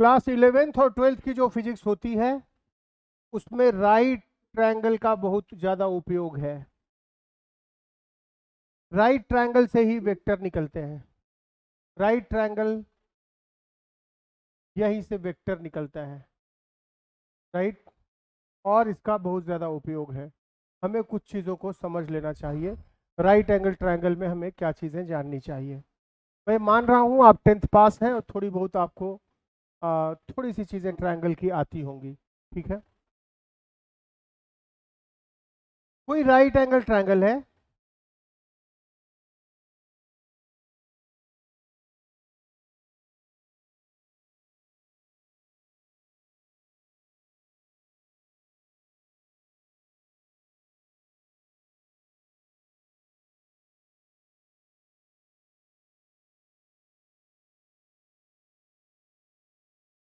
Class 11th और 12th की जो फिजिक्स होती है उसमें राइट ट्रायंगल का बहुत ज़्यादा उपयोग है। राइट ट्रायंगल से ही वेक्टर निकलते हैं। राइट ट्रायंगल, यहीं से वेक्टर निकलता है, राइट। और इसका बहुत ज़्यादा उपयोग है। हमें कुछ चीज़ों को समझ लेना चाहिए। राइट एंगल ट्रायंगल में हमें क्या चीज़ें जाननी चाहिए। मैं मान रहा हूँ आप 10th पास हैं और थोड़ी बहुत आपको थोड़ी सी चीज़ें ट्रायंगल की आती होंगी, ठीक है। कोई राइट एंगल ट्रायंगल है,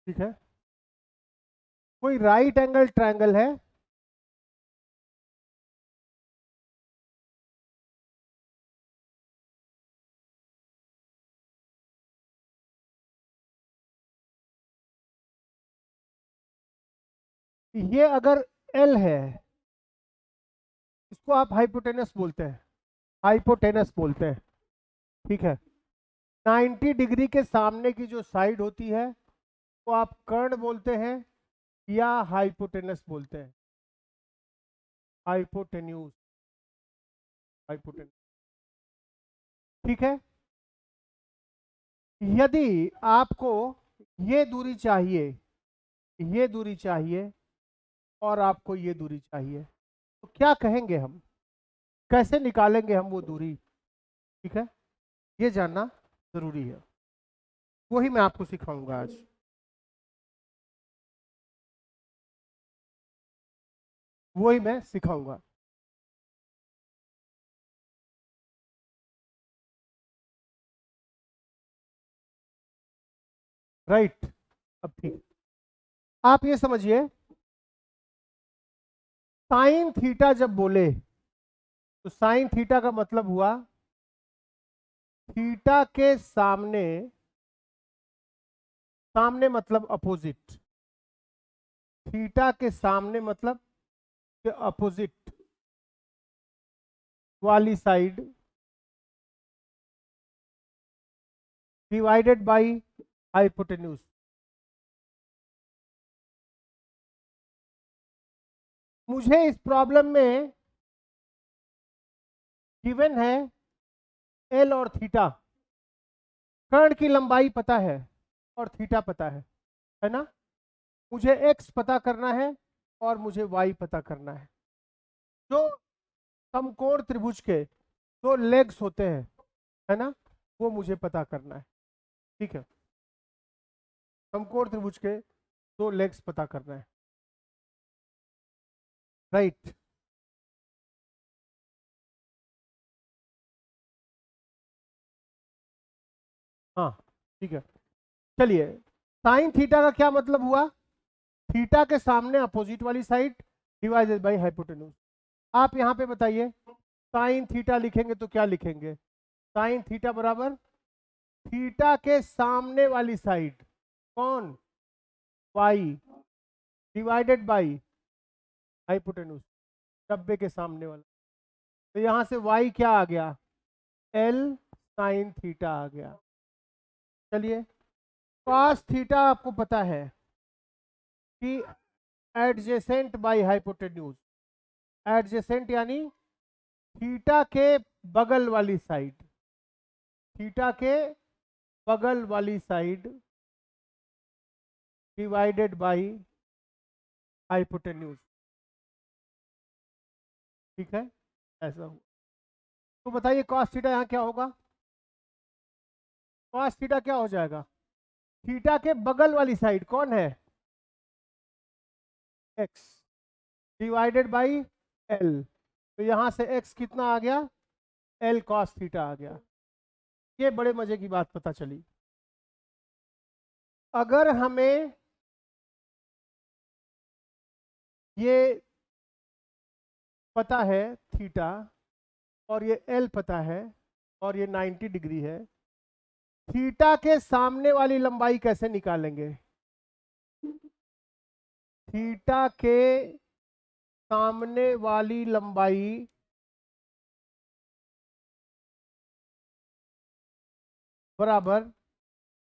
ठीक है। कोई राइट एंगल ट्रायंगल है? ये अगर एल है, इसको आप हाइपोटेनस बोलते हैं, हाइपोटेनस बोलते हैं, ठीक है। 90 डिग्री के सामने की जो साइड होती है वो आप कर्ण बोलते हैं या हाइपोटेनस बोलते हैं, हाइपोटेन्यूज, हाइपोटेनस, ठीक है। यदि आपको ये दूरी चाहिए, ये दूरी चाहिए और आपको ये दूरी चाहिए, तो क्या कहेंगे हम, कैसे निकालेंगे हम वो दूरी, ठीक है। ये जानना जरूरी है, वही मैं आपको सिखाऊंगा आज। वही मैं सिखाऊंगा। राइट। अब ठीक, आप ये समझिए, साइन थीटा जब बोले तो साइन थीटा का मतलब हुआ थीटा के सामने, सामने मतलब अपोजिट, थीटा के सामने मतलब के अपोजिट वाली साइड डिवाइडेड बाय हाइपोटेन्यूज। मुझे इस प्रॉब्लम में गिवन है एल और थीटा, कर्ण की लंबाई पता है और थीटा पता है ना। मुझे एक्स पता करना है और मुझे वाई पता करना है। जो समकोण त्रिभुज के दो लेग्स होते हैं, है ना, वो मुझे पता करना है, ठीक है। समकोण त्रिभुज के दो लेग्स पता करना है, राइट। हाँ, ठीक है। चलिए, साइन थीटा का क्या मतलब हुआ, थीटा के सामने अपोजिट वाली साइड डिवाइडेड बाय हाइपोटेन्यूज। आप यहाँ पे बताइए, साइन थीटा लिखेंगे तो क्या लिखेंगे, साइन थीटा बराबर थीटा के सामने वाली साइड कौन, वाई, डिवाइडेड बाई हाइपोटेन्यूज, 90 के सामने वाला। तो यहाँ से वाई क्या आ गया, एल साइन थीटा आ गया। चलिए, कॉस थीटा आपको पता है कि एडजेसेंट बाई हाइपोटेन्यूज, एडजेसेंट यानी थीटा के बगल वाली साइड, थीटा के बगल वाली साइड डिवाइडेड बाई हाइपोटेन्यूज, ठीक है, ऐसा हुआ। तो बताइए कॉस थीटा यहाँ क्या होगा, कॉस थीटा क्या हो जाएगा, थीटा के बगल वाली साइड कौन है, एक्स, डिवाइडेड बाई एल। तो यहां से एक्स कितना आ गया, एल कॉस थीटा आ गया। ये बड़े मजे की बात पता चली। अगर हमें ये पता है थीटा और ये एल पता है और ये 90 डिग्री है, थीटा के सामने वाली लंबाई कैसे निकालेंगे, थीटा के सामने वाली लंबाई बराबर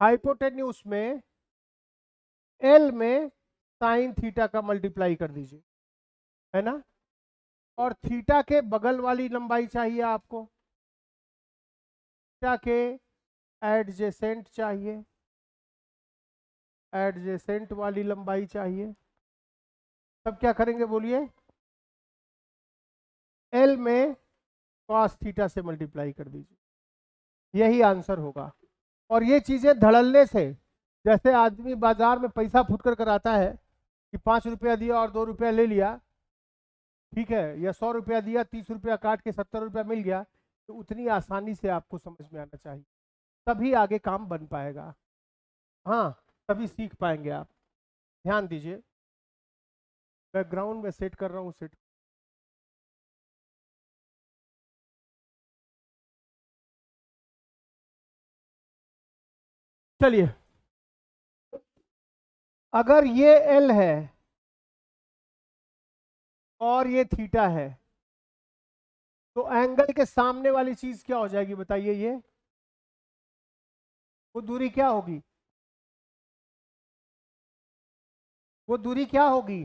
हाइपोटेन्यूज में एल में साइन थीटा का मल्टीप्लाई कर दीजिए, है ना। और थीटा के बगल वाली लंबाई चाहिए आपको, थीटा के एडजेसेंट चाहिए, एडजेसेंट वाली लंबाई चाहिए। तब क्या करेंगे बोलिए, एल में कॉस थीटा से मल्टीप्लाई कर दीजिए, यही आंसर होगा। और ये चीजें धड़ल्ले से, जैसे आदमी बाजार में पैसा फूट कर कराता है कि 5 रुपया दिया और 2 रुपया ले लिया, ठीक है, या 100 रुपया दिया 30 रुपया काट के 70 रुपया मिल गया, तो उतनी आसानी से आपको समझ में आना चाहिए, तभी आगे काम बन पाएगा। हाँ, तभी सीख पाएंगे आप। ध्यान दीजिए, बैकग्राउंड में सेट कर रहा हूँ, सेट। चलिए, अगर ये एल है और ये थीटा है, तो एंगल के सामने वाली चीज क्या हो जाएगी बताइए, ये वो दूरी क्या होगी, वो दूरी क्या होगी,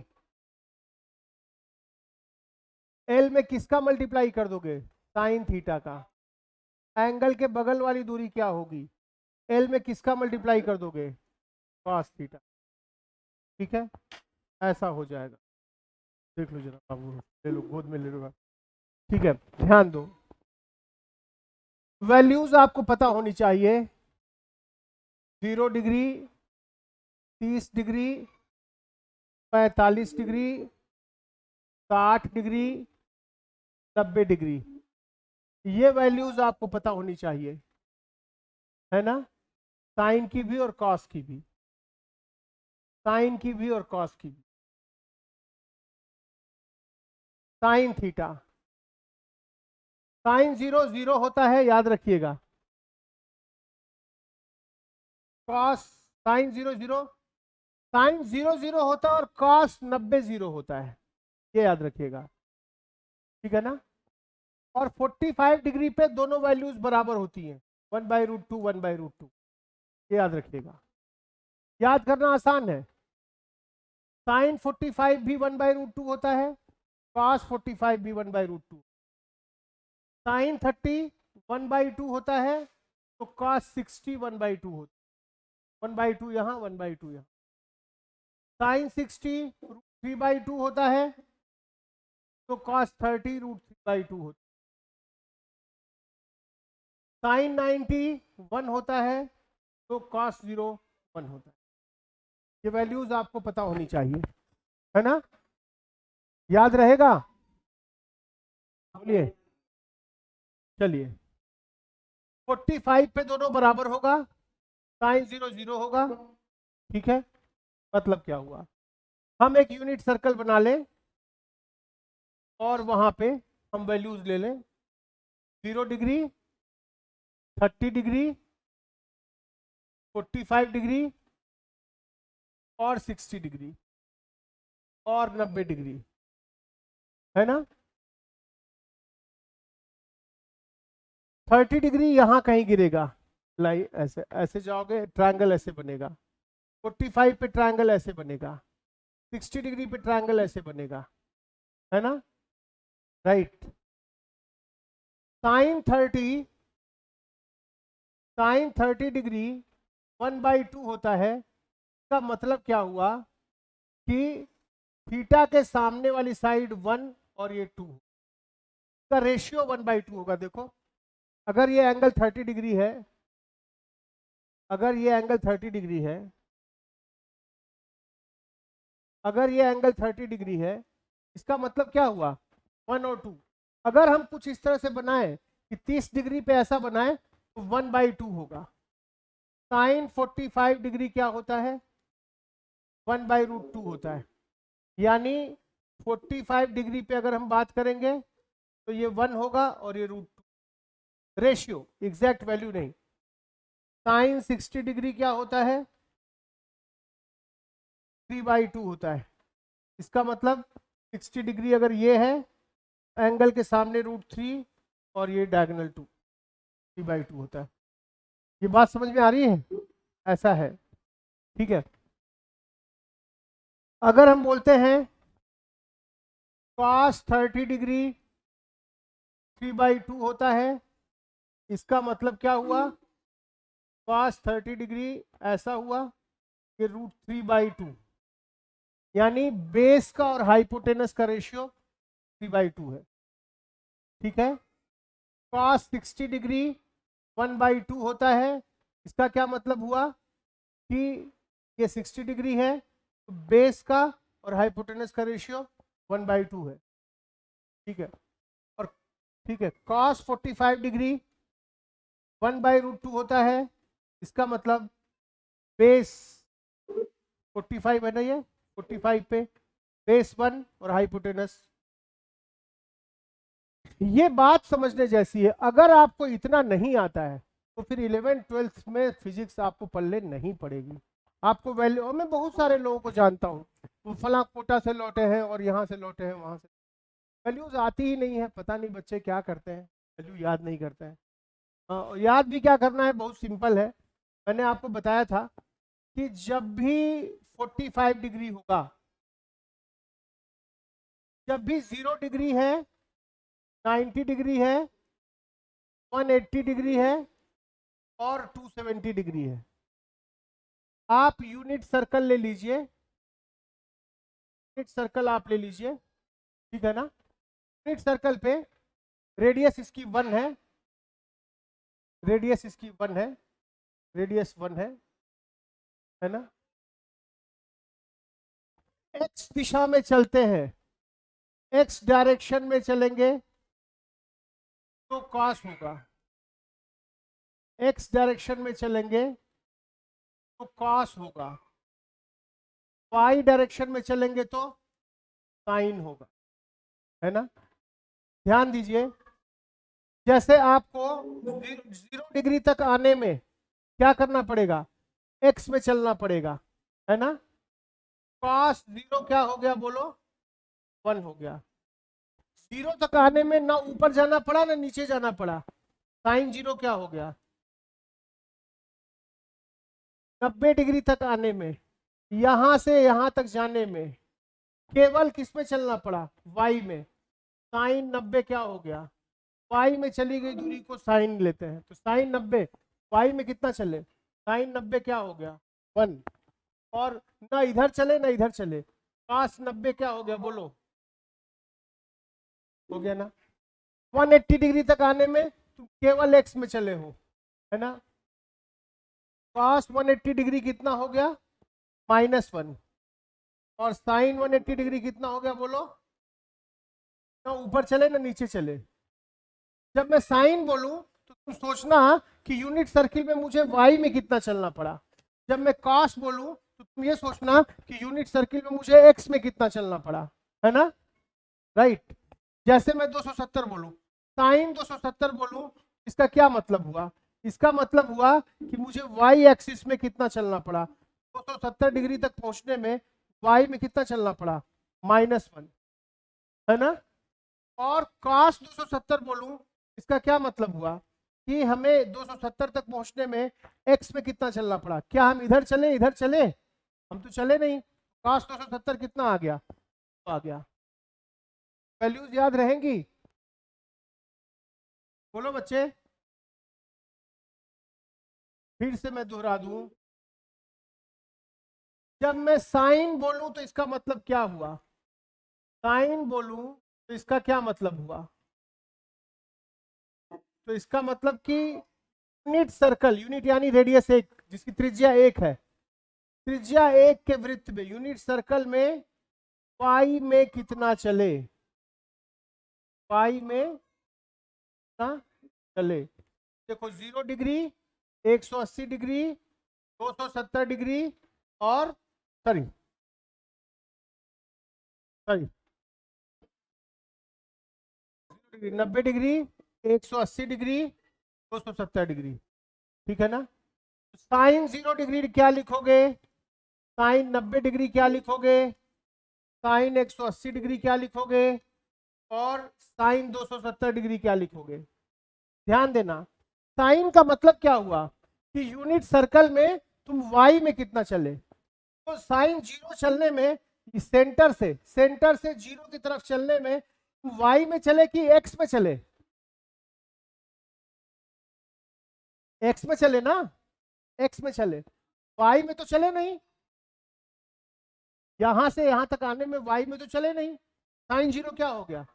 एल में किसका मल्टीप्लाई कर दोगे, साइन थीटा का। एंगल के बगल वाली दूरी क्या होगी, एल में किसका मल्टीप्लाई कर दोगे, कॉस थीटा। ठीक है, ऐसा हो जाएगा। देख लो जरा बाबू, ले लो गोद में ले लो। ठीक है, ध्यान दो, वैल्यूज आपको पता होनी चाहिए। 0 degree, 30 degree, 45 degree, 60 degree, 90 degree, ये वैल्यूज आपको पता होनी चाहिए, है ना। साइन की भी और कॉस की भी, साइन की भी और कॉस की भी। साइन थीटा, साइन 0 0 होता है, याद रखिएगा। कॉस, साइन 0 0, साइन 0 0 होता है और कॉस 90 0 होता है, ये याद रखिएगा, ठीक है ना। और 45 डिग्री पे दोनों वैल्यूज बराबर होती हैं, 1/√2 1/√2, ये याद रखिएगा। याद करना आसान है, साइन 45 भी 1/√2 होता है, कॉस 45 भी 1/√2, साइन 30 1/2 होता है, तो कॉस 60 1/2 होता है, 1/2 यहाँ 1/2 यहाँ। साइन 60 3/2 होता है, तो कॉस 30 √3/2 होता है। साइन 90 1 होता है, तो कॉस 0 1 होता है। ये वैल्यूज आपको पता होनी चाहिए, है ना, याद रहेगा। बोलिए, चलिए, 45 पे दोनों बराबर होगा, साइन 0 0 होगा, ठीक है। मतलब क्या हुआ, हम एक यूनिट सर्कल बना लें और वहां पे हम वैल्यूज ले लें, 0 डिग्री, 30 डिग्री, 45 डिग्री और 60 डिग्री और 90 डिग्री, है ना। 30 डिग्री यहां कहीं गिरेगा, लाइन ऐसे ऐसे जाओगे, ट्रायंगल ऐसे बनेगा। 45 पे ट्रायंगल ऐसे बनेगा, 60 डिग्री पे ट्रायंगल ऐसे बनेगा, है ना, राइट। साइन 30, साइन 30 डिग्री 1/2 होता है, इसका मतलब क्या हुआ कि थीटा के सामने वाली साइड 1 और ये 2 का रेशियो 1/2 होगा। देखो, अगर ये एंगल 30 डिग्री है, अगर ये एंगल 30 डिग्री है, अगर ये एंगल 30 डिग्री है, इसका मतलब क्या हुआ, 1 और 2। अगर हम कुछ इस तरह से बनाए कि 30 डिग्री पे ऐसा बनाए, तो 1/2 होगा। साइन 45 डिग्री क्या होता है, 1/√2 होता है। यानी 45 डिग्री पे अगर हम बात करेंगे तो ये 1 होगा और ये √2, रेशियो, एग्जैक्ट वैल्यू नहीं। साइन 60 डिग्री क्या होता है, 3/2 होता है। इसका मतलब 60 डिग्री अगर ये है, एंगल के सामने √3 और ये डायगोनल 2, 3/2 होता है। ये बात समझ में आ रही है? ऐसा है, ठीक है। अगर हम बोलते हैं cos 30 डिग्री 3/2 होता है, इसका मतलब क्या हुआ? cos 30 डिग्री ऐसा हुआ कि √3/2, यानी बेस का और हाइपोटेनस का रेशियो 3/2 है, ठीक है। cos 60 डिग्री 1/2 होता है, इसका क्या मतलब हुआ कि ये 60 डिग्री है, तो बेस का और हाइपोटेनस का रेशियो 1/2 है, ठीक है। और ठीक है, cos 45 डिग्री 1/√2 होता है, इसका मतलब बेस 45 है ना, ये 45 पे बेस 1 और हाइपोटेनस। ये बात समझने जैसी है। अगर आपको इतना नहीं आता है तो फिर 11th-12th में फिजिक्स आपको पढ़ने नहीं पड़ेगी। आपको वैल्यू, और मैं बहुत सारे लोगों को जानता हूँ, वो फला कोटा से लौटे हैं और यहाँ से लौटे हैं, वहाँ से, वैल्यूज आती ही नहीं है। पता नहीं बच्चे क्या करते हैं, वैल्यू याद नहीं करते हैं। याद भी क्या करना है, बहुत सिंपल है। मैंने आपको बताया था कि जब भी 45 डिग्री होगा, जब भी 0 डिग्री है, 90 डिग्री है, 180 डिग्री है और 270 डिग्री है, आप यूनिट सर्कल ले लीजिए, यूनिट सर्कल आप ले लीजिए, ठीक है ना। यूनिट सर्कल पे रेडियस इसकी 1 है, रेडियस इसकी 1 है, रेडियस 1 है ना। एक्स दिशा में चलते हैं, एक्स डायरेक्शन में चलेंगे तो कॉस होगा, एक्स डायरेक्शन में चलेंगे तो कॉस होगा, वाई डायरेक्शन में चलेंगे तो साइन होगा, है ना। ध्यान दीजिए, जैसे आपको 0 डिग्री तक आने में क्या करना पड़ेगा, एक्स में चलना पड़ेगा, है ना। cos 0 क्या हो गया बोलो, 1 हो गया। 0 तक आने में ना ऊपर जाना पड़ा ना नीचे जाना पड़ा, sin 0 क्या हो गया, 90 डिग्री तक आने में, यहां से यहां तक जाने में केवल किस में चलना पड़ा, y में, sin 90 क्या हो गया, y में चली गई दूरी को sin लेते हैं, तो sin 90 y में कितना चले, sin 90 क्या हो गया, 1, और ना इधर चले ना इधर चले, cos 90 क्या हो गया बोलो, हो गया ना। 180 डिग्री तक आने में तुम केवल x में चले हो, है ना। cos 180 डिग्री कितना हो गया, -1, और sin 180 डिग्री कितना हो गया बोलो, ना ऊपर चले ना नीचे चले। जब मैं साइन बोलूं तो तुम सोचना कि यूनिट सर्किल में मुझे y में कितना चलना पड़ा, जब मैं cos बोलूं तो तुम ये सोचना कि यूनिट सर्किल में मुझे x में कितना चलना पड़ा, है ना, राइट। जैसे मैं 270 बोलूं, साइन 270 बोलूं, इसका क्या मतलब हुआ, इसका मतलब हुआ कि मुझे y एक्सिस में कितना चलना पड़ा, 270 डिग्री तक पहुंचने में y में कितना चलना पड़ा, -1, है ना। और cos 270 बोलूं, इसका क्या मतलब हुआ कि हमें 270 तक पहुंचने में x में कितना चलना पड़ा, क्या हम इधर चले इधर चले, हम तो चले नहीं, cos 270 कितना आ गया, तो आ गया। वैल्यूज याद रहेंगी, बोलो बच्चे, फिर से मैं दोहरा दूं, जब मैं साइन बोलूं तो इसका मतलब क्या हुआ, साइन बोलूं तो इसका क्या मतलब हुआ, तो इसका मतलब कि यूनिट सर्कल, यूनिट यानी रेडियस 1 जिसकी त्रिज्या 1 है, त्रिज्या 1 के वृत्त में यूनिट सर्कल में y में कितना चले, y में कितना चले। देखो 0 डिग्री, 180 डिग्री, 270 डिग्री और सॉरी 90 डिग्री, 180 डिग्री, 270 डिग्री, ठीक है ना। साइन 0 डिग्री क्या लिखोगे, साइन 90 डिग्री क्या लिखोगे, साइन 180 डिग्री क्या लिखोगे और साइन 270 डिग्री क्या लिखोगे। ध्यान देना, साइन का मतलब क्या हुआ कि यूनिट सर्कल में तुम वाई में कितना चले। तो साइन 0 चलने में सेंटर से 0 की तरफ चलने में वाई में चले कि एक्स में चले। एक्स में चले ना, एक्स में चले, वाई में तो चले नहीं। यहां से यहां तक आने में वाई में तो चले नहीं। साइन 0 क्या हो गया,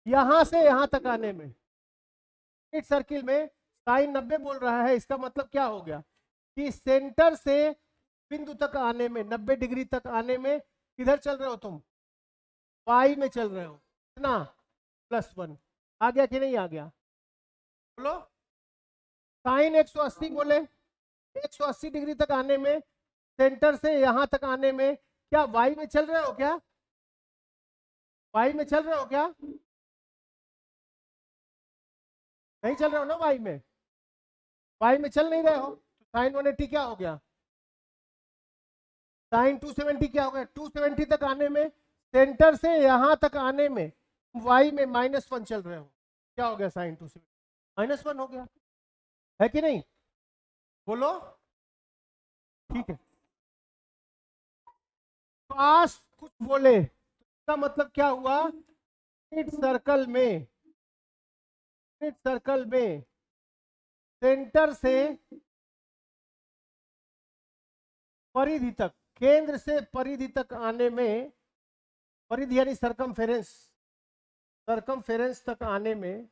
यहां से यहां तक आने में यूनिट सर्किल में साइन 90 बोल रहा है। इसका मतलब क्या हो गया कि सेंटर से बिंदु तक आने में 90 डिग्री तक आने में किधर चल रहे हो तुम, वाई में चल रहे हो। कितना, +1। आ गया कि नहीं आ गया, बोलो। साइन 180 बोले, 180 डिग्री तक आने में सेंटर से यहां तक आने में क्या वाई में चल रहे हो क्या, वाई में चल रहे हो क्या, नहीं चल रहे हो ना वाई में, वाई में चल नहीं रहे हो। तो साइन 180 क्या हो गया, साइन 270 क्या हो गया। 270 तक आने में सेंटर से यहां तक आने में वाई में -1 चल रहे हो, क्या हो गया साइन 270 -1 हो गया, है कि नहीं, बोलो। ठीक है, पास कुछ बोले इसका मतलब क्या हुआ, यूनिट सर्कल में सेंटर से परिधि तक, केंद्र से परिधि तक आने में, परिधि यानी सरकमफेरेंस तक आने में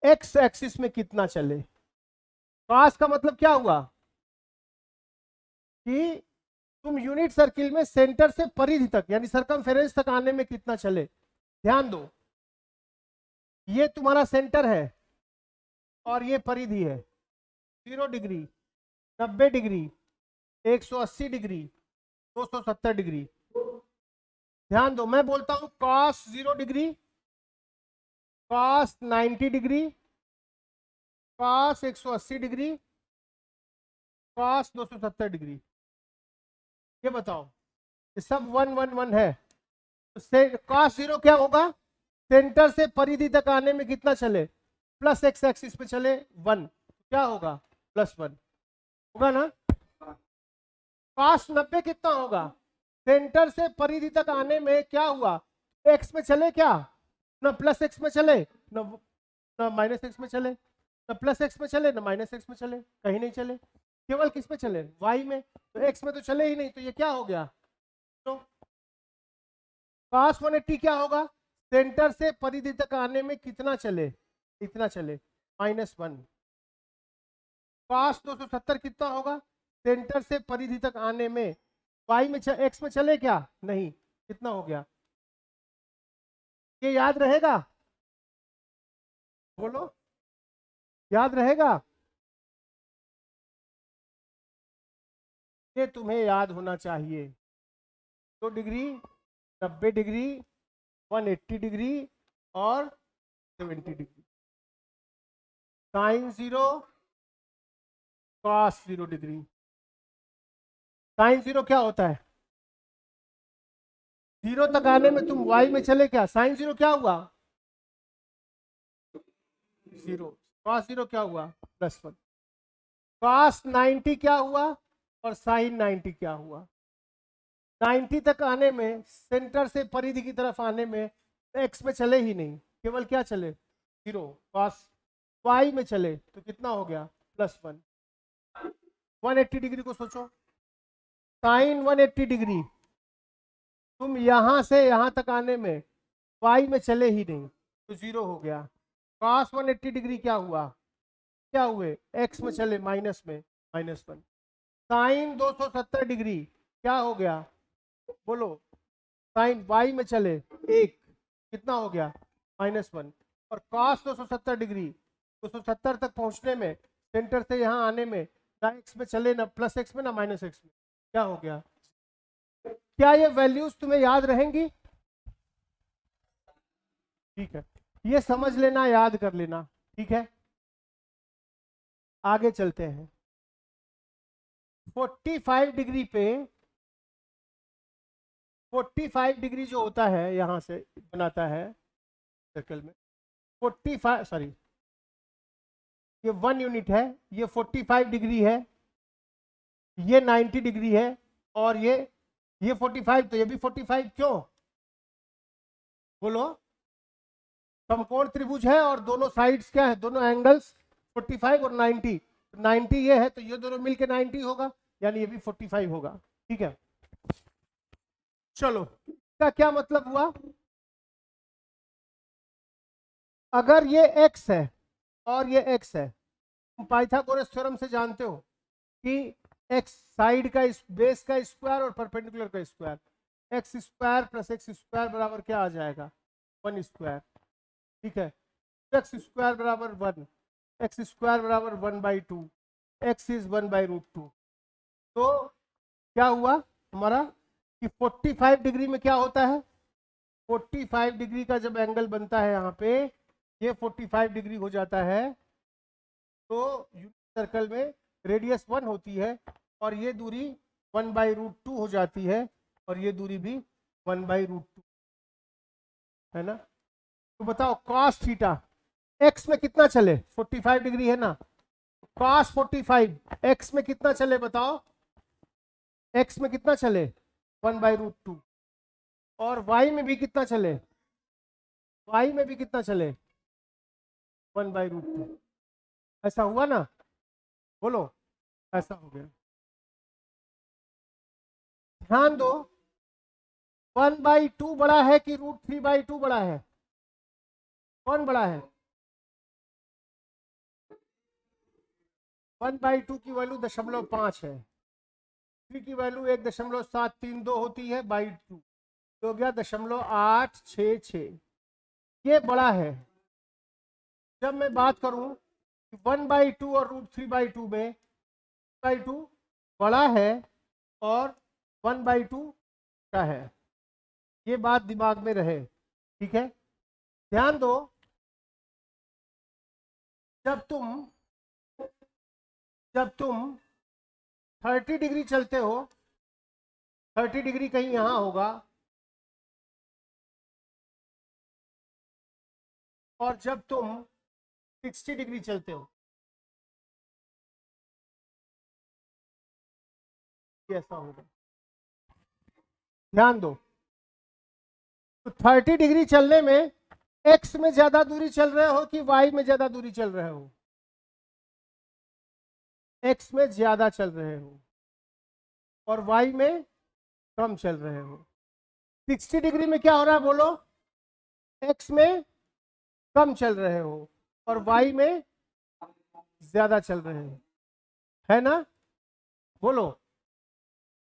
एक्स एक्सिस में कितना चले। पास का मतलब क्या हुआ कि तुम यूनिट सर्किल में सेंटर से परिधि तक यानी सरकमफेरेंस तक आने में कितना चले। ध्यान दो, ये तुम्हारा सेंटर है और ये परिधि है। 0 डिग्री, 90 डिग्री, 180 डिग्री, 270 डिग्री। ध्यान दो, मैं बोलता हूं cos 0 degree, cos 90 degree, cos 180 degree, cos 270 degree. ये बताओ, ये सब 1 1 1 है। तो cos 0 क्या होगा, सेंटर से परिधि तक आने में कितना चले, प्लस एक्स एक्सिस पे चले 1, क्या होगा +1 होगा ना। cos 90 कितना होगा, सेंटर से परिधि तक आने में क्या हुआ, एक्स में चले क्या, ना प्लस एक्स में चले ना माइनस एक्स में चले, ना प्लस एक्स में चले ना माइनस एक्स में चले, कहीं नहीं चले, केवल किस में चले, वाई में। तो एक्स में तो चले ही नहीं, तो ये क्या हो गया, तो cos 180 क्या होगा, सेंटर से परिधि तक आने में कितना चले, इतना चले, -1। cos 270 कितना होगा, सेंटर से परिधि तक आने में वाई में एक्स में चले क्या, नहीं, कितना हो गया। ये याद रहेगा, बोलो, याद रहेगा, ये तुम्हें याद होना चाहिए। 2 डिग्री, 90 डिग्री, 180 डिग्री और 70 degree. Sine 0, cos 0 degree. Sine 0 क्या होता है, 0 तक आने में तुम वाई में चले क्या, साइन 0 क्या हुआ 0, cos 0 क्या हुआ +1, cos 90 क्या हुआ और साइन 90 क्या हुआ। 90 तक आने में सेंटर से परिधि की तरफ आने में एक्स में चले ही नहीं, केवल क्या चले 0, cos वाई में चले तो कितना हो गया +1। 180 डिग्री को सोचो, साइन 180 डिग्री तुम यहां से यहां तक आने में वाई में चले ही नहीं तो 0 हो गया। cos 180 डिग्री क्या हुआ, क्या हुए एक्स में चले माइनस में -1। साइन 270 डिग्री क्या हो गया, बोलो, साइन वाई में चले 1, कितना हो गया -1। और cos 270 डिग्री 270 तक पहुंचने में सेंटर से यहां आने में ना एक्स में चले ना प्लस एक्स में ना माइनस एक्स में, क्या हो गया। क्या ये वैल्यूज तुम्हें याद रहेंगी, ठीक है, ये समझ लेना, याद कर लेना, ठीक है। आगे चलते हैं। 45 डिग्री पे 45 डिग्री जो होता है यहां से बनाता है सर्कल में 45, सॉरी ये 1 यूनिट है, ये 45 डिग्री है, ये 90 डिग्री है, और ये 45, तो ये भी 45, क्यों बोलो? समकोण त्रिभुज है और दोनों साइड्स क्या है, दोनों एंगल्स 45 और 90, 90 ये है तो ये दोनों मिलके 90 होगा, यानी ये भी 45 होगा। ठीक है, चलो इसका क्या मतलब हुआ? अगर ये x है और ये x है, तुम पाइथागोरस थ्योरम से जानते हो कि x साइड का बेस का स्क्वायर और परपेंडिकुलर का square, x square plus x square बराबर क्या आ जाएगा, 1 स्क्वायर। ठीक है, एक्स स्क्वायर बराबर 1, एक्स स्क्वायर बराबर 1/2, एक्स इज 1/√2। तो क्या हुआ हमारा कि 45 डिग्री में क्या होता है, 45 डिग्री का जब एंगल बनता है यहाँ पे, ये 45 डिग्री हो जाता है, तो सर्कल में रेडियस 1 होती है और ये दूरी 1/√2 हो जाती है, और ये दूरी भी 1/√2 है ना। तो बताओ cos थीटा x में कितना चले, 45 डिग्री है ना, cos 45 x में कितना चले बताओ, x में कितना चले 1/√2, और y में भी कितना चले, y में भी कितना चले 1/√2। ऐसा हुआ ना, बोलो ऐसा हो गया। ध्यान दो 1/2 बड़ा है कि √3/2 बड़ा है, कौन बड़ा है? 1/2 की वैल्यू 0.5 है, 3 की वैल्यू 1.732 होती है बाई 2, तो हो गया 0.866, ये बड़ा है। जब मैं बात करूं 1/2 और √3/2 में 2 बड़ा है और 1/2 का है, ये बात दिमाग में रहे। ठीक है, ध्यान दो जब तुम 30 डिग्री चलते हो, 30 डिग्री कहीं यहां होगा, और जब तुम 60 डिग्री चलते हो, ऐसा होगा। ध्यान दो, तो 30 डिग्री चलने में x में ज्यादा दूरी चल रहे हो कि y में ज्यादा दूरी चल रहे हो, x में ज्यादा चल रहे हो और y में कम चल रहे हो। 60 डिग्री में क्या हो रहा है बोलो, x में कम चल रहे हो और y में ज्यादा चल रहे हो, है ना, बोलो।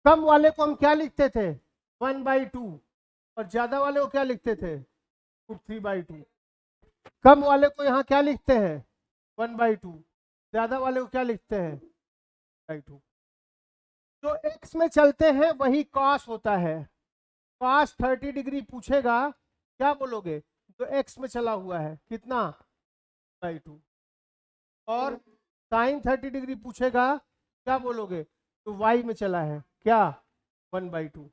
कम वाले को हम क्या लिखते थे 1/2, और ज्यादा वाले को क्या लिखते थे 3/2। कम वाले को यहाँ क्या लिखते हैं 1/2, ज्यादा वाले को क्या लिखते हैं 2। जो x में चलते हैं वही cos होता है। cos 30 डिग्री पूछेगा क्या बोलोगे, तो x में चला हुआ है कितना 2, और sin 30 डिग्री पूछेगा क्या बोलोगे, तो y में चला है क्या 1/2।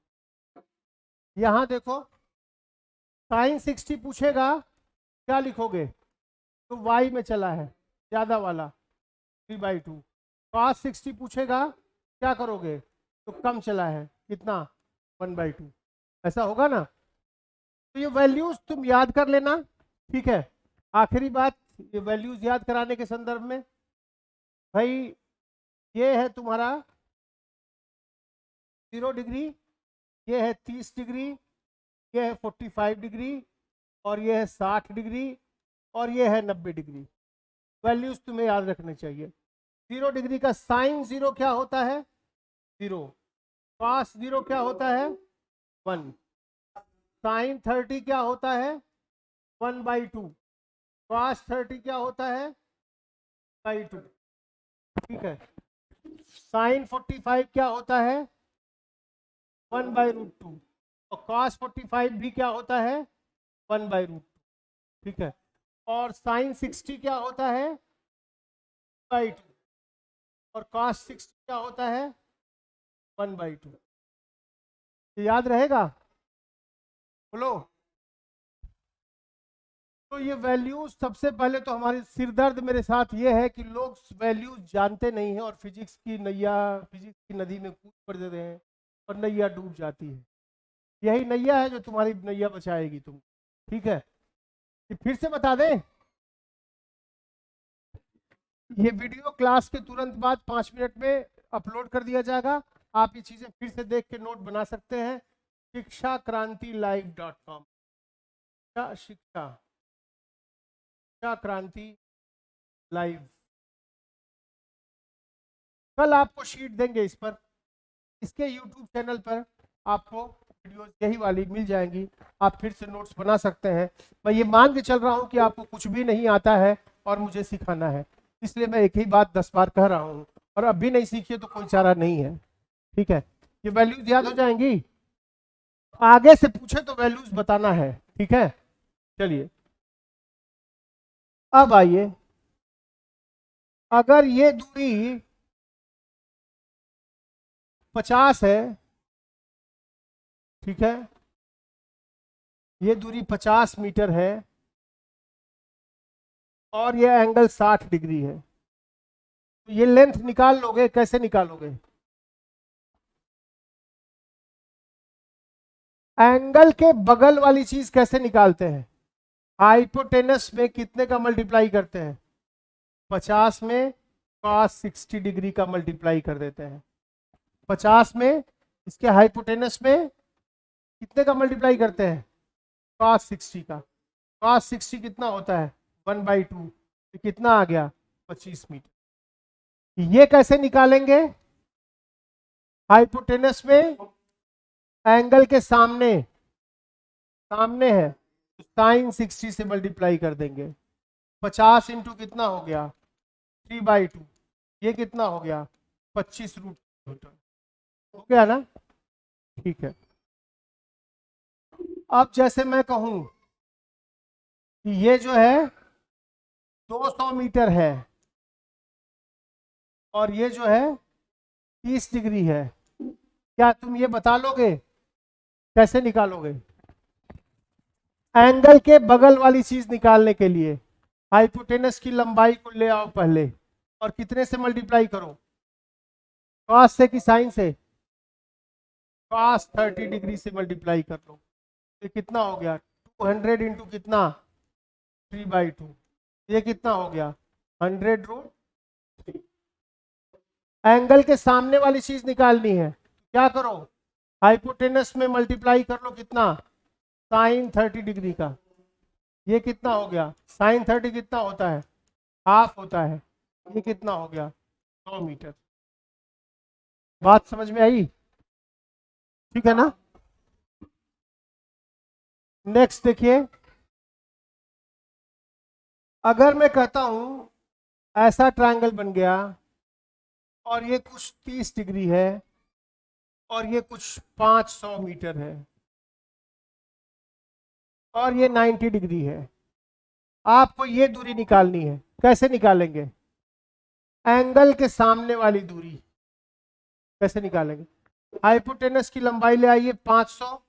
यहां देखो sin 60 पूछेगा क्या लिखोगे, तो y में चला है ज्यादा वाला 3/2। cos 60 पूछेगा क्या करोगे, तो कम चला है कितना 1/2। ऐसा होगा ना। तो ये वैल्यूज तुम याद कर लेना। ठीक है, आखिरी बात, ये वैल्यूज याद कराने के संदर्भ में भाई, ये है तुम्हारा 0 डिग्री, ये है 30 डिग्री, ये है 45 डिग्री, और ये है 60 डिग्री, और ये है 90 डिग्री। वैल्यूज तुम्हें याद रखने चाहिए। 0 डिग्री का साइन 0 क्या होता है 0, cos 0 क्या होता है 1, साइन 30 क्या होता है 1/2, cos 30 क्या होता है 2। ठीक है, साइन 45 क्या होता है 1/√2, और cos 45 भी क्या होता है 1/√2। ठीक है, और साइन 60 क्या होता है 2। और cos 60 क्या होता है 1/2। याद रहेगा? बोलो। तो ये वैल्यूज सबसे पहले तो हमारी सिरदर्द मेरे साथ ये है कि लोग वैल्यूज जानते नहीं हैं और फिजिक्स की नदी में कूद पड़ देते हैं और नैया डूब जाती है। यही नैया है जो तुम्हारी नैया बचाएगी तुम। ठीक है, ये फिर से बता दें। ये वीडियो क्लास के तुरंत बाद 5 मिनट में अपलोड कर दिया जाएगा। आप ये चीजें फिर से देख के नोट बना सकते हैं। शिक्षाक्रांतिलाइव.com। शिक्षा क्रांति लाइव। कल आपको शीट देंगे इस पर, इसके यूट्यूब चैनल पर आपको वीडियोस यही वाली मिल जाएंगी। आप फिर से नोट्स बना सकते हैं। मैं ये मान के चल रहा हूँ कि आपको कुछ भी नहीं आता है और मुझे सिखाना है, इसलिए मैं एक ही बात 10 बार कह रहा हूँ। और अब भी नहीं सीखिए तो कोई चारा नहीं है। ठीक है, ये वैल्यूज याद हो जाएंगी। आगे से पूछे तो वैल्यूज बताना है। ठीक है, चलिए अब आइए। अगर ये दूरी 50 है, ठीक है, ये दूरी 50 मीटर है और ये एंगल 60 डिग्री है, तो ये लेंथ निकाल लोगे? कैसे निकालोगे? एंगल के बगल वाली चीज कैसे निकालते हैं? हाइपोटेनस में कितने का मल्टीप्लाई करते हैं? 50 में cos 60 डिग्री का मल्टीप्लाई कर देते हैं। 50 में इसके हाइपोटेनस में कितने का मल्टीप्लाई करते हैं? cos 60 का। cos 60 कितना होता है 1/2, तो कितना आ गया 25 मीटर। ये कैसे निकालेंगे? हाइपोटेनस में एंगल के सामने है, तो साइन 60 से मल्टीप्लाई कर देंगे। 50 इंटू कितना हो गया 3/2, ये कितना हो गया 25√। हो गया ना? ठीक है। अब जैसे मैं कहूं कि ये जो है 200 मीटर है और ये जो है 30 डिग्री है, क्या तुम ये बता लोगे? कैसे निकालोगे? एंगल के बगल वाली चीज निकालने के लिए हाइपोटेनस की लंबाई को ले आओ पहले और कितने से मल्टीप्लाई करो? cos से कि साइन से? cos 30 डिग्री से मल्टीप्लाई कर लो। ये कितना हो गया 200 इंटू कितना 3/2, ये कितना हो गया 100√3। एंगल के सामने वाली चीज निकालनी है, क्या करो? हाइपोटेनस में मल्टीप्लाई कर लो कितना साइन 30 डिग्री का। ये कितना हो गया साइन 30 कितना होता है हाफ होता है, ये कितना हो गया 100 मीटर। बात समझ में आई? ठीक है ना? नेक्स्ट देखिए, अगर मैं कहता हूं ऐसा ट्रायंगल बन गया और ये कुछ 30 डिग्री है और ये कुछ 500 मीटर है और ये 90 डिग्री है, आपको ये दूरी निकालनी है। कैसे निकालेंगे? एंगल के सामने वाली दूरी कैसे निकालेंगे? हाइपोटेनस की लंबाई ले आइए 500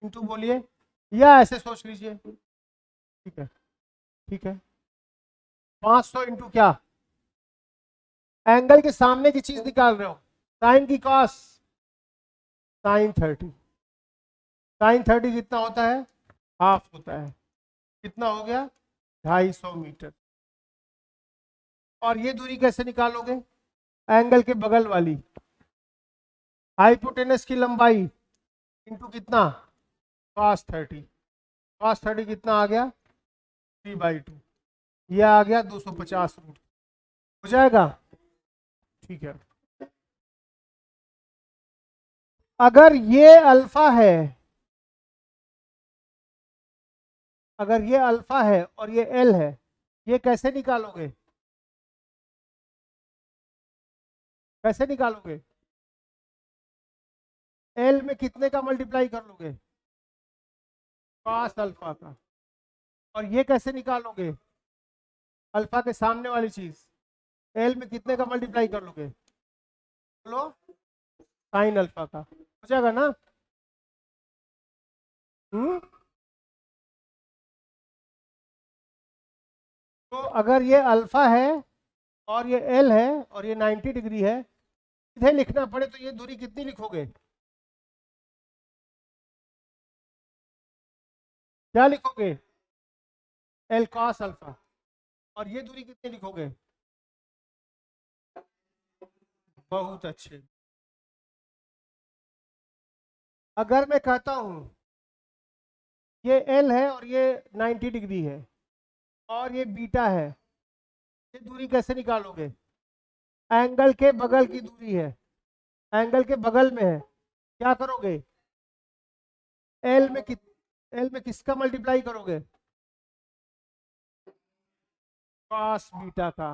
इंटू बोलिए, या ऐसे सोच लीजिए। ठीक है, ठीक है, 500 इंटू क्या? एंगल के सामने की चीज निकाल रहे हो, साइन की कॉस साइन 30। साइन 30 कितना होता है हाफ होता है, कितना हो गया 250 मीटर। और ये दूरी कैसे निकालोगे? एंगल के बगल वाली हाइपोटेनस की लंबाई इंटू कितना cos 30। cos 30 कितना आ गया 3/2, यह आ गया 250√। हो जाएगा? ठीक है। अगर ये अल्फा है, अगर ये अल्फा है और ये एल है, ये कैसे निकालोगे? कैसे निकालोगे? एल में कितने का मल्टीप्लाई कर लोगे? cos अल्फा का। और ये कैसे निकालोगे? अल्फा के सामने वाली चीज एल में कितने का मल्टीप्लाई कर लोगे? बोलो। साइन अल्फा का हो जाएगा ना? हम्म। तो अगर ये अल्फा है और ये एल है और ये 90 डिग्री है, इधर लिखना पड़े तो ये दूरी कितनी लिखोगे? क्या लिखोगे? L cos alpha. और ये दूरी कितनी लिखोगे? बहुत अच्छे। अगर मैं कहता हूं ये एल है और ये 90 डिग्री है और ये बीटा है, ये दूरी कैसे निकालोगे? एंगल के बगल की दूरी है, एंगल के बगल में है। क्या करोगे? एल में कित एल में किसका मल्टीप्लाई करोगे? कॉस बीटा का।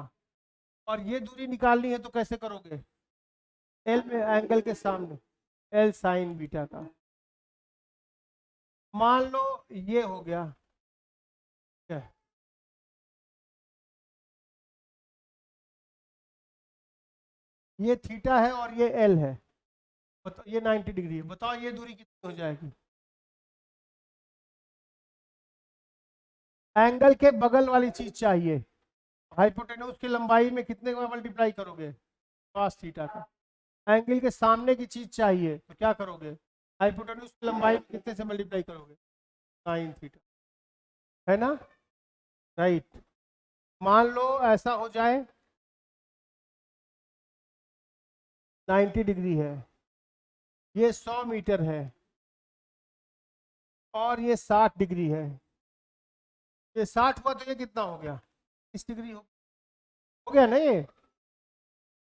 और ये दूरी निकालनी है तो कैसे करोगे? एल में एंगल के सामने एल साइन बीटा का। मान लो ये हो गया, क्या? ये थीटा है और ये एल है। बताओ, ये 90 डिग्री है, बताओ ये दूरी कितनी हो जाएगी? एंगल के बगल वाली चीज चाहिए। हाइपोटेन्यूज की लंबाई में कितने का मल्टीप्लाई करोगे? cos थीटा का। एंगल के सामने की चीज चाहिए तो क्या करोगे? हाइपोटेन्यूज की लंबाई में कितने से मल्टीप्लाई करोगे? Sine theta. है ना? राइट। मान लो ऐसा हो जाए, 90 डिग्री है, ये 100 मीटर है और ये 60 डिग्री है। ये 60 हुआ तो ये कितना हो गया? 30 डिग्री हो गया ना ये?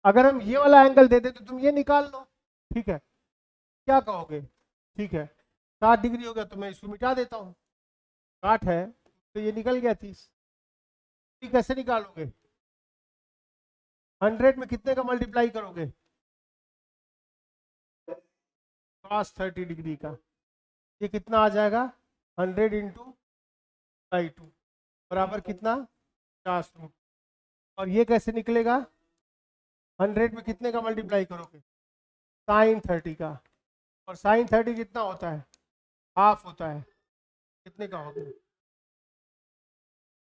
अगर हम ये वाला एंगल दे दें तो तुम ये निकाल लो। ठीक है, क्या कहोगे? ठीक है, 60 डिग्री हो गया तो मैं इसको मिटा देता हूँ। 60 है तो ये निकल गया 30। कैसे निकालोगे? 100 में कितने का मल्टीप्लाई करोगे? cos 30 डिग्री का। ये कितना आ जाएगा? 100 इंटू बाई टू बराबर कितना? 50 रूट। और ये कैसे निकलेगा? 100 में कितने का मल्टीप्लाई करोगे? साइन 30 का। और साइन 30 कितना होता है? हाफ होता है। कितने का होगा?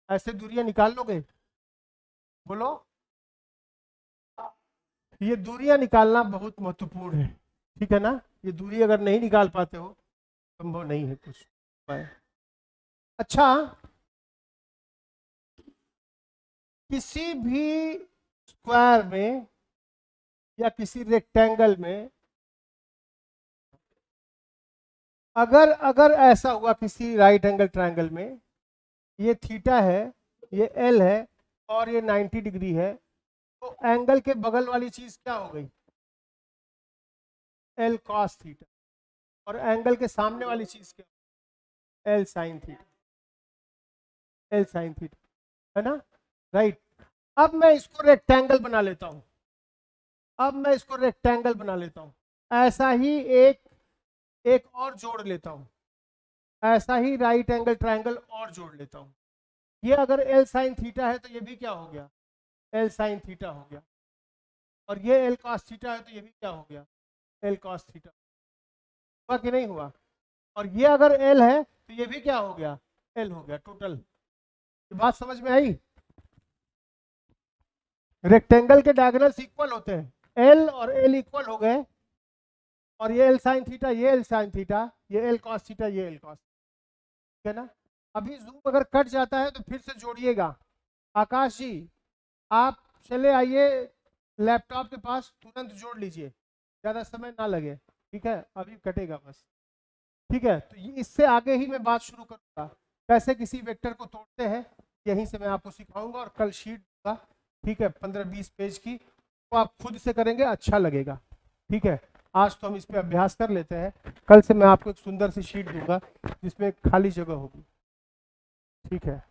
ऐसे दूरियां निकाल लोगे? बोलो। ये दूरियां निकालना बहुत महत्वपूर्ण है। ठीक है ना? ये दूरी अगर नहीं निकाल पाते हो, संभव नहीं है कुछ। अच्छा, किसी भी स्क्वायर में या किसी रेक्टेंगल में अगर अगर ऐसा हुआ किसी राइट एंगल ट्रायंगल में, ये थीटा है, ये एल है और ये 90 डिग्री है, तो एंगल के बगल वाली चीज क्या हो गई? L cos theta. और एंगल के सामने वाली चीज क्या? L sine theta. L sine theta. है ना? राइट। अब मैं इसको रेक्टेंगल बना लेता हूं। अब मैं इसको रेक्टेंगल बना लेता हूं। ऐसा ही एक एक और जोड़ लेता हूं। ऐसा ही राइट एंगल ट्रायंगल और जोड़ लेता हूं। ये अगर एल साइन थीटा है तो ये भी क्या हो गया? एल साइन थीटा हो गया। और ये एल कॉस थीटा है तो ये भी क्या हो गया? L cos theta. हुआ कि नहीं हुआ? और ये अगर एल है तो ये भी क्या हो गया? एल हो गया टोटल। ये बात समझ में आई? रेक्टेंगल के डायगोनल्स इक्वल होते हैं, एल और एल इक्वल हो गए। और ये एल साइन थीटा, ये एल साइन थीटा, ये एल कॉस थीटा, ये एल कॉस। ठीक है ना? अभी जूम अगर कट जाता है तो फिर से जोड़िएगा। आकाश जी, आप चले आइए लैपटॉप के पास, तुरंत जोड़ लीजिए, ज़्यादा समय ना लगे। ठीक है, अभी कटेगा बस। ठीक है, तो ये इससे आगे ही मैं बात शुरू करूंगा, कैसे किसी वेक्टर को तोड़ते हैं, यहीं से मैं आपको सिखाऊंगा। और कल शीट दूंगा, ठीक है, 15-20 पेज की, तो आप खुद से करेंगे, अच्छा लगेगा। ठीक है, आज तो हम इस पे अभ्यास कर लेते हैं, कल से मैं आपको एक सुंदर सी शीट दूंगा जिसमें खाली जगह होगी। ठीक है।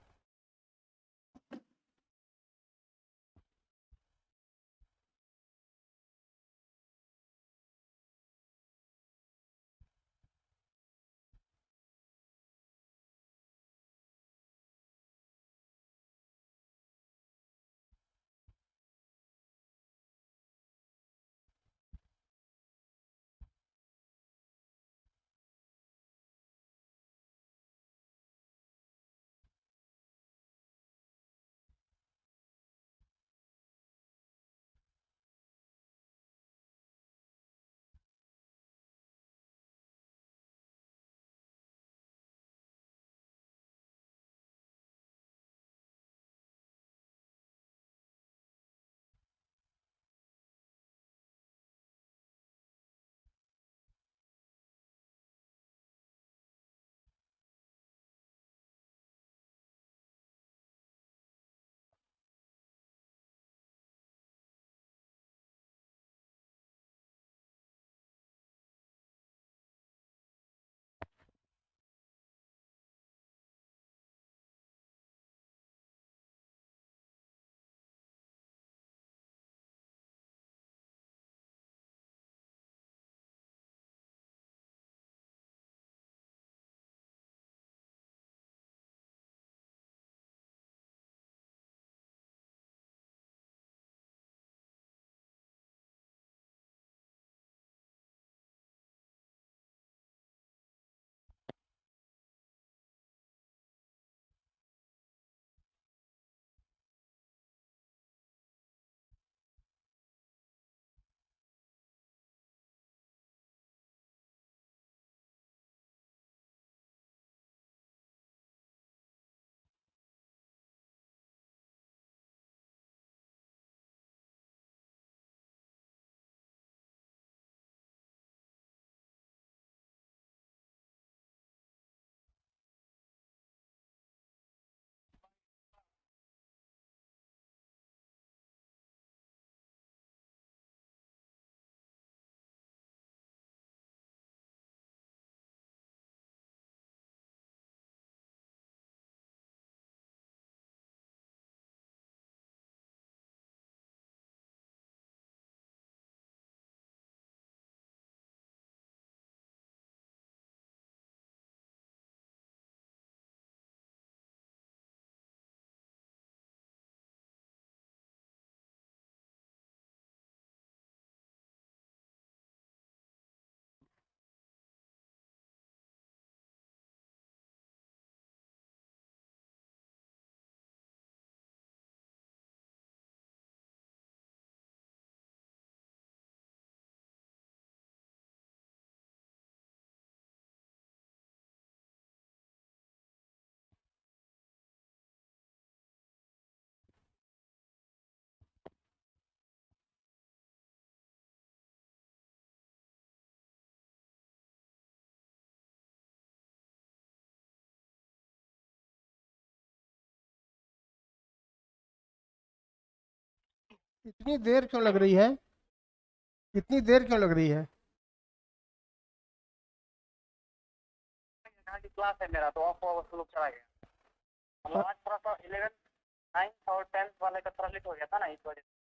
इतनी देर क्यों लग रही है? इतनी देर क्यों लग रही है? क्लास है मेरा तो ऑफ ओवर स्लो चला गया। मतलब आज थोड़ा सा 11 9 और 10 वाले का थोड़ा लेट हो गया था ना, इस वजह से।